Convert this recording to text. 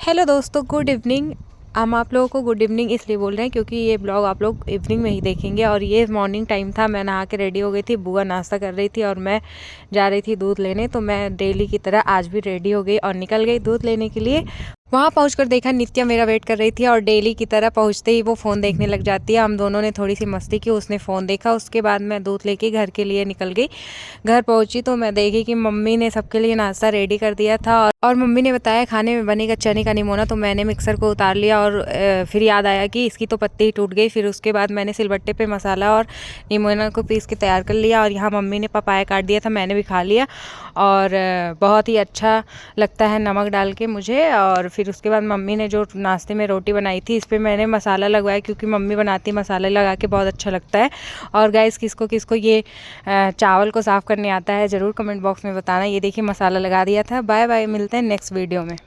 Hello दोस्तों, good evening. हम आप लोगों को गुड इवनिंग इसलिए बोल रहे हैं क्योंकि ये ब्लॉग आप लोग इवनिंग में ही देखेंगे। और ये मॉर्निंग टाइम था, मैं नहा के रेडी हो गई थी, बुआ नाश्ता कर रही थी और मैं जा रही थी दूध लेने। तो मैं डेली की तरह आज भी रेडी हो गई और निकल गई दूध लेने के लिए। वहाँ पहुँचकर देखा नित्या मेरा वेट कर रही थी और डेली की तरह पहुँचते ही वो फ़ोन देखने लग जाती है। हम दोनों ने थोड़ी सी मस्ती की, उसने फ़ोन देखा, उसके बाद मैं दूध लेके घर के लिए निकल गई। घर पहुँची तो मैं देखी कि मम्मी ने सबके लिए नाश्ता रेडी कर दिया था और मम्मी ने बताया खाने में बनेगा चने का निमोना। तो मैंने मिक्सर को उतार लिया और फिर याद आया कि इसकी तो पत्ती ही टूट गई। फिर उसके बाद मैंने सिलबट्टे पे मसाला और निमोना को पीस के तैयार कर लिया और यहाँ मम्मी ने पपाया काट दिया था, मैंने भी खा लिया और बहुत ही अच्छा लगता है नमक डाल के मुझे। और फिर उसके बाद मम्मी ने जो नाश्ते में रोटी बनाई थी, इस पर मैंने मसाला लगवाया क्योंकि मम्मी बनाती मसाले लगा के बहुत अच्छा लगता है। और गाइस, किसको किसको ये चावल को साफ़ करने आता है ज़रूर कमेंट बॉक्स में बताना। ये देखिए मसाला लगा दिया था। बाय बाय, मिलते हैं नेक्स्ट वीडियो में।